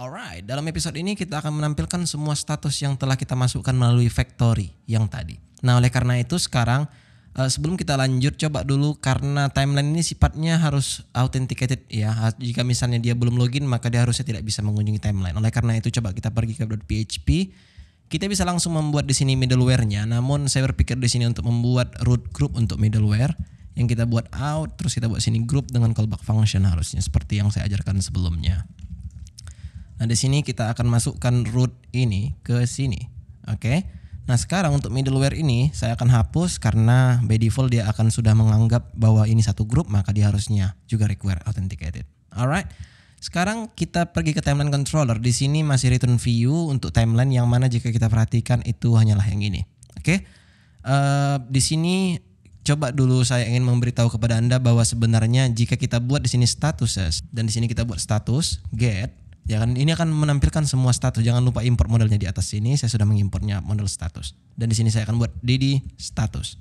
Alright, dalam episode ini kita akan menampilkan semua status yang telah kita masukkan melalui factory yang tadi. Nah, oleh karena itu sekarang sebelum kita lanjut, coba dulu karena timeline ini sifatnya harus authenticated ya. Jika misalnya dia belum login, maka dia harusnya tidak bisa mengunjungi timeline. Oleh karena itu coba kita pergi ke .php. Kita bisa langsung membuat di sini middleware-nya. Namun saya berpikir di sini untuk membuat root group untuk middleware yang kita buat out, terus kita buat sini group dengan callback function harusnya seperti yang saya ajarkan sebelumnya. Nah, di sini kita akan masukkan root ini ke sini. Oke. Nah, sekarang untuk middleware ini saya akan hapus karena by default dia akan sudah menganggap bahwa ini satu grup, maka dia harusnya juga require authenticated. Alright. Sekarang kita pergi ke timeline controller. Di sini masih return view untuk timeline yang mana jika kita perhatikan itu hanyalah yang ini. Oke. Di sini coba dulu saya ingin memberitahu kepada Anda bahwa sebenarnya jika kita buat di sini statuses dan di sini kita buat status get, ya kan, ini akan menampilkan semua status. Jangan lupa import modelnya di atas sini. Saya sudah mengimportnya model status. Dan di sini saya akan buat dd status.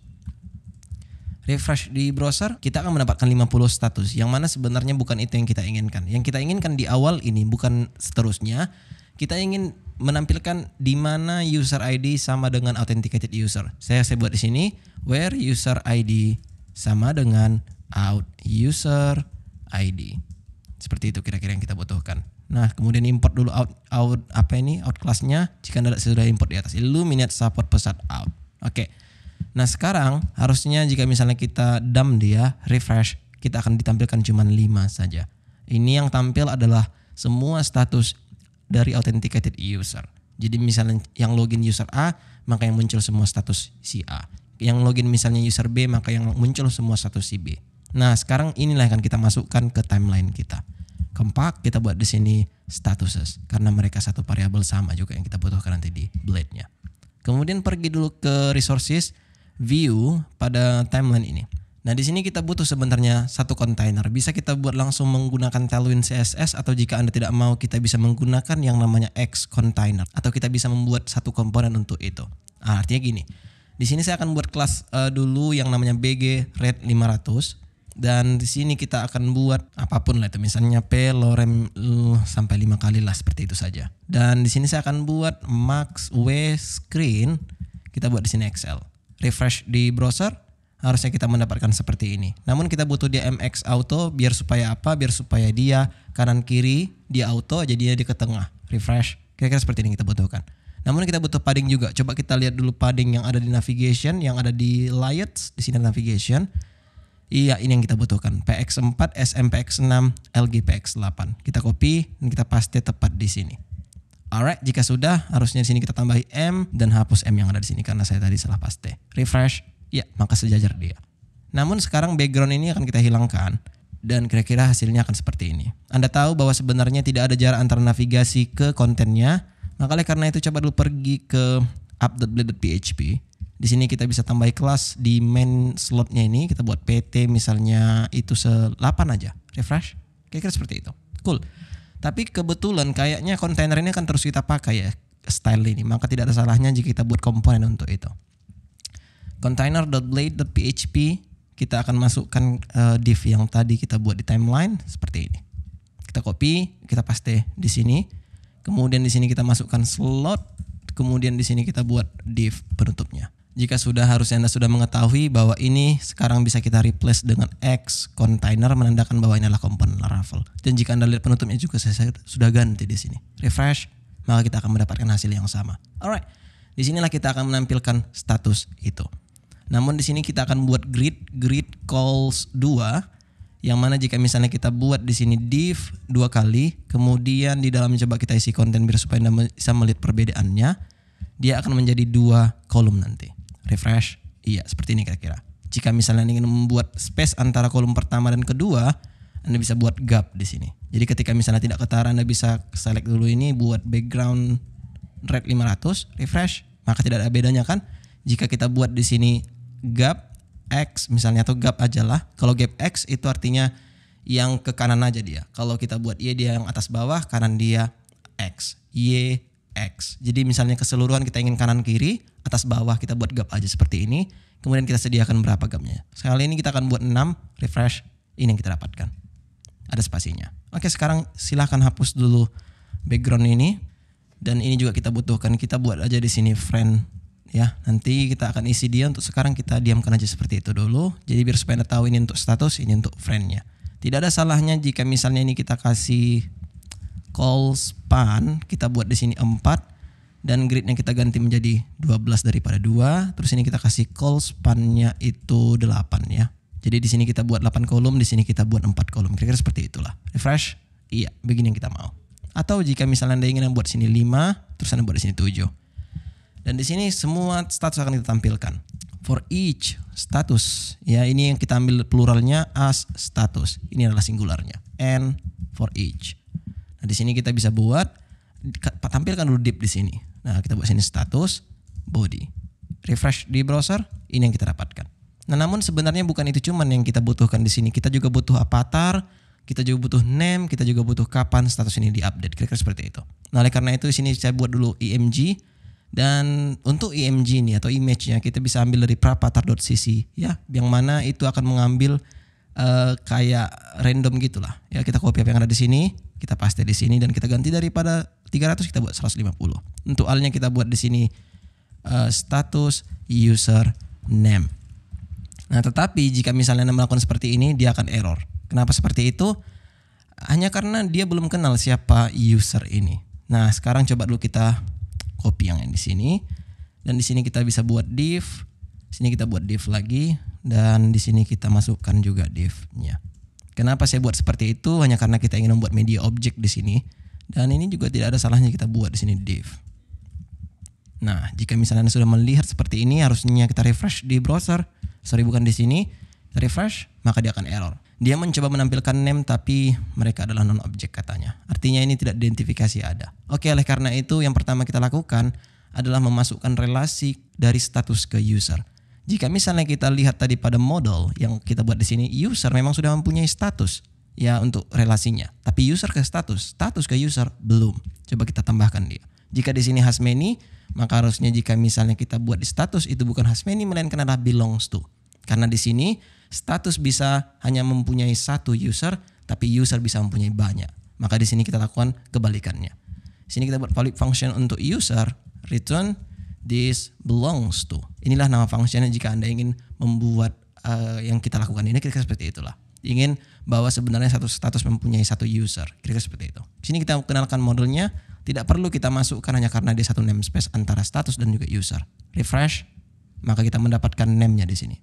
Refresh di browser, kita akan mendapatkan 50 status. Yang mana sebenarnya bukan itu yang kita inginkan. Yang kita inginkan di awal ini bukan seterusnya. Kita ingin menampilkan di mana user ID sama dengan authenticated user. Saya buat di sini where user ID sama dengan out user ID. Seperti itu kira-kira yang kita butuhkan. Nah, kemudian import dulu out class-nya. Jika Anda sudah import di atas Illuminate support pesat out. Oke. Nah, sekarang harusnya jika misalnya kita dump dia, refresh, kita akan ditampilkan cuma 5 saja. Ini yang tampil adalah semua status dari authenticated user. Jadi misalnya yang login user A, maka yang muncul semua status si A. Yang login misalnya user B, maka yang muncul semua status si B. Nah, sekarang inilah yang akan kita masukkan ke timeline kita. Keempat, kita buat di sini statuses karena mereka satu variabel sama juga yang kita butuhkan nanti di blade-nya. Kemudian pergi dulu ke resources, view pada timeline ini. Nah, di sini kita butuh sebenarnya satu container. Bisa kita buat langsung menggunakan Tailwind CSS atau jika Anda tidak mau kita bisa menggunakan yang namanya X container atau kita bisa membuat satu komponen untuk itu. Nah, artinya gini. Di sini saya akan buat kelas dulu yang namanya bg red 500. Dan di sini kita akan buat apapun lah itu, misalnya p lorem sampai 5 kali lah seperti itu saja. Dan di sini saya akan buat max w screen, kita buat di sini Excel. Refresh di browser, harusnya kita mendapatkan seperti ini. Namun kita butuh dia mx auto biar supaya apa? Biar supaya dia kanan kiri dia auto jadi dia ke tengah. Refresh. Kira-kira seperti ini kita butuhkan. Namun kita butuh padding juga. Coba kita lihat dulu padding yang ada di navigation, yang ada di layers, di sini navigation. Iya, ini yang kita butuhkan. PX4, SMPX6, LGPX8. Kita copy dan kita paste tepat di sini. Alright, jika sudah, harusnya di sini kita tambahi M dan hapus M yang ada di sini karena saya tadi salah paste. Refresh, ya, maka sejajar dia. Namun sekarang background ini akan kita hilangkan dan kira-kira hasilnya akan seperti ini. Anda tahu bahwa sebenarnya tidak ada jarak antara navigasi ke kontennya. Maka oleh karena itu coba dulu pergi ke app.blade.php. Di sini kita bisa tambah kelas di main slotnya ini. Kita buat PT misalnya itu 8 aja. Refresh. Kira-kira seperti itu. Cool. Tapi kebetulan kayaknya kontainer ini akan terus kita pakai ya style ini. Maka tidak ada salahnya jika kita buat komponen untuk itu. Container.blade.php kita akan masukkan div yang tadi kita buat di timeline seperti ini. Kita copy, kita paste di sini. Kemudian di sini kita masukkan slot. Kemudian di sini kita buat div penutupnya. Jika sudah, harusnya Anda sudah mengetahui bahwa ini sekarang bisa kita replace dengan X container menandakan bahwa ini adalah komponen Laravel. Dan jika Anda lihat penutupnya juga saya sudah ganti di sini. Refresh, maka kita akan mendapatkan hasil yang sama. Alright. Di sinilah kita akan menampilkan status itu. Namun di sini kita akan buat grid calls 2 yang mana jika misalnya kita buat di sini div 2 kali, kemudian di dalam coba kita isi konten biar supaya Anda bisa melihat perbedaannya, dia akan menjadi 2 kolom nanti. Refresh, iya seperti ini kira-kira. Jika misalnya ingin membuat space antara kolom pertama dan kedua, Anda bisa buat gap di sini. Jadi ketika misalnya tidak ketara, Anda bisa select dulu ini buat background red 500, refresh, maka tidak ada bedanya kan? Jika kita buat di sini gap X misalnya atau gap aja lah. Kalau gap X itu artinya yang ke kanan aja dia. Kalau kita buat Y dia yang atas bawah, kanan dia X, Y X. Jadi misalnya keseluruhan kita ingin kanan kiri, atas bawah kita buat gap aja seperti ini. Kemudian kita sediakan berapa gapnya. Sekali ini kita akan buat 6, refresh, ini yang kita dapatkan. Ada spasinya. Oke, sekarang silahkan hapus dulu background ini. Dan ini juga kita butuhkan, kita buat aja di sini friend ya. Nanti kita akan isi dia, untuk sekarang kita diamkan aja seperti itu dulu. Jadi biar supaya Anda tahu ini untuk status, ini untuk friendnya. Tidak ada salahnya jika misalnya ini kita kasih call span, kita buat di sini 4 dan gridnya kita ganti menjadi 12 daripada 2. Terus ini kita kasih call span-nya itu 8 ya. Jadi di sini kita buat 8 kolom, di sini kita buat 4 kolom. Kira-kira seperti itulah. Refresh. Iya, begini yang kita mau. Atau jika misalnya Anda ingin buat sini 5, terus Anda buat di sini 7. Dan di sini semua status akan kita tampilkan. For each status, ya ini yang kita ambil pluralnya as status. Ini adalah singularnya. And for each. Nah, di sini kita bisa buat tampilkan dulu div di sini. Nah, kita buat sini status body. Refresh di browser, ini yang kita dapatkan. Nah, namun sebenarnya bukan itu cuman yang kita butuhkan di sini. Kita juga butuh avatar, kita juga butuh name, kita juga butuh kapan status ini diupdate. Kira-kira seperti itu. Nah, oleh karena itu di sini saya buat dulu img. Dan untuk img ini atau image-nya kita bisa ambil dari pravatar.cc ya, yang mana itu akan mengambil kayak random gitulah. Ya, kita copy apa yang ada di sini, kita paste di sini dan kita ganti daripada 300 kita buat 150. Untuk alnya kita buat di sini status user name. Nah, tetapi jika misalnya Anda melakukan seperti ini, dia akan error. Kenapa seperti itu? Hanya karena dia belum kenal siapa user ini. Nah, sekarang coba dulu kita copy yang di sini, dan di sini kita bisa buat div, sini kita buat div lagi, dan di sini kita masukkan juga div-nya. Kenapa saya buat seperti itu? Hanya karena kita ingin membuat media object di sini, dan ini juga tidak ada salahnya kita buat di sini div. Nah, jika misalnya Anda sudah melihat seperti ini, harusnya kita refresh di browser. Sorry, bukan di sini. Kita refresh, maka dia akan error. Dia mencoba menampilkan name tapi mereka adalah non-object katanya. Artinya ini tidak identifikasi ada. Oke, oleh karena itu yang pertama kita lakukan adalah memasukkan relasi dari status ke user. Jika misalnya kita lihat tadi pada model yang kita buat di sini, user memang sudah mempunyai status ya untuk relasinya. Tapi user ke status, status ke user belum. Coba kita tambahkan dia. Jika di sini has many, maka harusnya jika misalnya kita buat di status itu bukan has many melainkan adalah belongs to. Karena di sini status bisa hanya mempunyai satu user, tapi user bisa mempunyai banyak. Maka di sini kita lakukan kebalikannya. Di sini kita buat valid function untuk user, return this belongs to. Inilah nama fungsinya jika Anda ingin membuat yang kita lakukan ini, kira-kira seperti itulah. Ingin bahwa sebenarnya satu status mempunyai satu user, kira-kira seperti itu. Di sini kita kenalkan modelnya, tidak perlu kita masukkan hanya karena dia satu namespace antara status dan juga user. Refresh, maka kita mendapatkan name-nya di sini.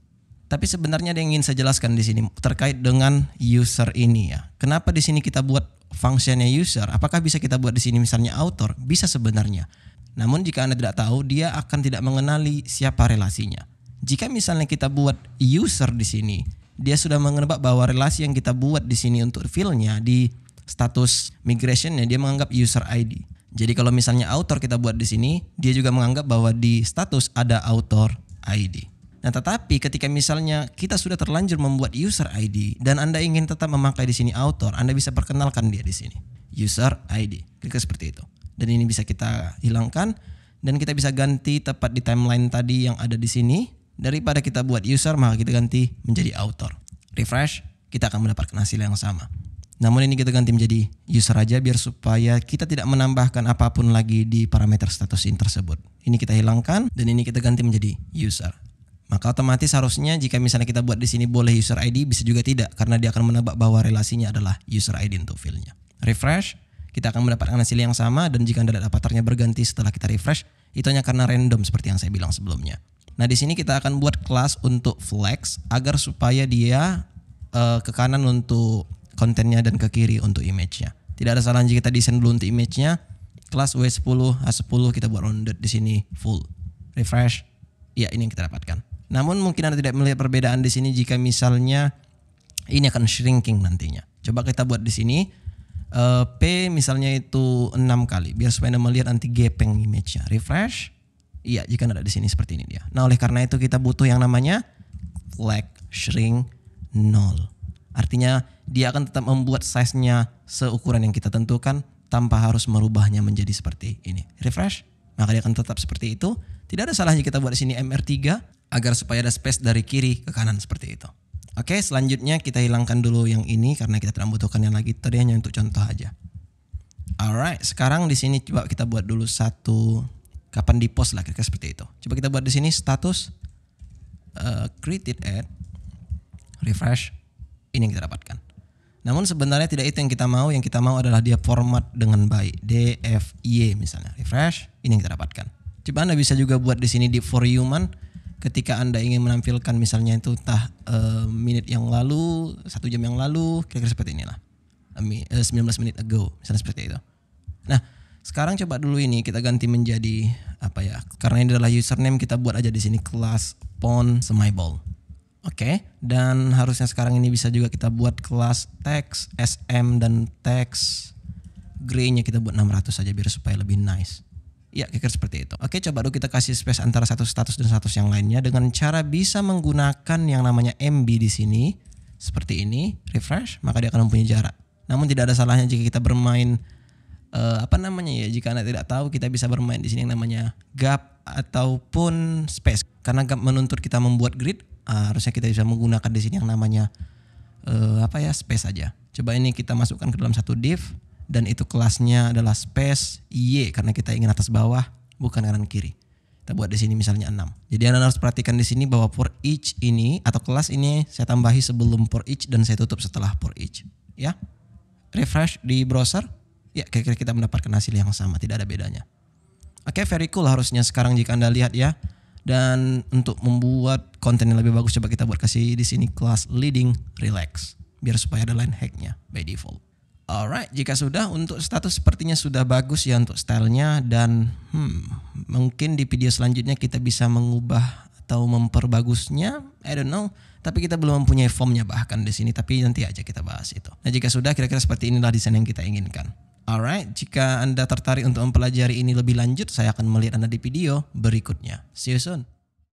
Tapi sebenarnya ada yang ingin saya jelaskan di sini terkait dengan user ini ya. Kenapa di sini kita buat fungsinya user? Apakah bisa kita buat di sini misalnya author? Bisa sebenarnya. Namun jika Anda tidak tahu, dia akan tidak mengenali siapa relasinya. Jika misalnya kita buat user di sini, dia sudah menebak bahwa relasi yang kita buat di sini untuk field-nya di status migration-nya dia menganggap user ID. Jadi kalau misalnya author kita buat di sini, dia juga menganggap bahwa di status ada author ID. Nah, tetapi ketika misalnya kita sudah terlanjur membuat user ID dan Anda ingin tetap memakai di sini author, Anda bisa perkenalkan dia di sini. User ID. Klik seperti itu. Dan ini bisa kita hilangkan dan kita bisa ganti tepat di timeline tadi yang ada di sini. Daripada kita buat user, maka kita ganti menjadi author. Refresh, kita akan mendapatkan hasil yang sama. Namun ini kita ganti menjadi user aja biar supaya kita tidak menambahkan apapun lagi di parameter status ini tersebut. Ini kita hilangkan dan ini kita ganti menjadi user. Maka otomatis harusnya jika misalnya kita buat di sini boleh user ID, bisa juga tidak karena dia akan menebak bahwa relasinya adalah user ID untuk fieldnya. Refresh, kita akan mendapatkan hasil yang sama dan jika Anda lihat avatarnya berganti setelah kita refresh, itu hanya karena random seperti yang saya bilang sebelumnya. Nah, di sini kita akan buat kelas untuk flex agar supaya dia ke kanan untuk kontennya dan ke kiri untuk image-nya. Tidak ada salahnya jika kita desain dulu untuk image-nya. Kelas W10, H10 kita buat rounded di sini full. Refresh. Ya, ini yang kita dapatkan. Namun mungkin Anda tidak melihat perbedaan di sini jika misalnya ini akan shrinking nantinya. Coba kita buat di sini P misalnya itu 6 kali biar supaya Anda melihat nanti gaping image-nya. Refresh. Iya, jika ada di sini seperti ini dia. Nah, oleh karena itu kita butuh yang namanya flag shrink 0. Artinya dia akan tetap membuat size-nya seukuran yang kita tentukan tanpa harus merubahnya menjadi seperti ini. Refresh, maka dia akan tetap seperti itu. Tidak ada salahnya kita buat di sini MR3 agar supaya ada space dari kiri ke kanan seperti itu. Oke, selanjutnya kita hilangkan dulu yang ini karena kita tidak membutuhkan yang lagi. Tadi hanya untuk contoh aja. Alright, sekarang di sini coba kita buat dulu satu kapan di post lah kira-kira seperti itu. Coba kita buat di sini status created at refresh, ini yang kita dapatkan. Namun sebenarnya tidak itu yang kita mau. Yang kita mau adalah dia format dengan baik, DFY misalnya. Refresh, ini yang kita dapatkan. Coba Anda bisa juga buat di sini di for human. Ketika Anda ingin menampilkan misalnya itu entah menit yang lalu, 1 jam yang lalu, kira-kira seperti inilah. 19 menit ago, misalnya seperti itu. Nah, sekarang coba dulu ini kita ganti menjadi apa ya? Karena ini adalah username, kita buat aja di sini kelas pon semibol. Oke, dan harusnya sekarang ini bisa juga kita buat kelas text SM dan text gray-nya kita buat 600 saja biar supaya lebih nice. Ya, kira-kira seperti itu. Oke, coba dulu kita kasih space antara satu status dan status yang lainnya dengan cara bisa menggunakan yang namanya MB di sini. Seperti ini, refresh, maka dia akan mempunyai jarak. Namun tidak ada salahnya jika kita bermain jika Anda tidak tahu, kita bisa bermain di sini yang namanya gap ataupun space. Karena gap menuntut kita membuat grid, harusnya kita bisa menggunakan di sini yang namanya space saja. Coba ini kita masukkan ke dalam satu div dan itu kelasnya adalah space Y karena kita ingin atas bawah bukan kanan kiri. Kita buat di sini misalnya 6. Jadi Anda harus perhatikan di sini bahwa for each ini atau kelas ini saya tambahi sebelum for each dan saya tutup setelah for each. Ya. Refresh di browser. Ya, kira-kira kita mendapatkan hasil yang sama, tidak ada bedanya. Oke, very cool harusnya sekarang jika Anda lihat ya. Dan untuk membuat konten yang lebih bagus coba kita buat kasih di sini kelas leading relax biar supaya ada line hacknya by default. Alright, jika sudah untuk status sepertinya sudah bagus ya untuk stylenya dan mungkin di video selanjutnya kita bisa mengubah atau memperbagusnya, I don't know. Tapi kita belum mempunyai formnya bahkan di sini, tapi nanti aja kita bahas itu. Nah, jika sudah kira-kira seperti inilah desain yang kita inginkan. Alright, jika Anda tertarik untuk mempelajari ini lebih lanjut, saya akan melihat Anda di video berikutnya. See you soon.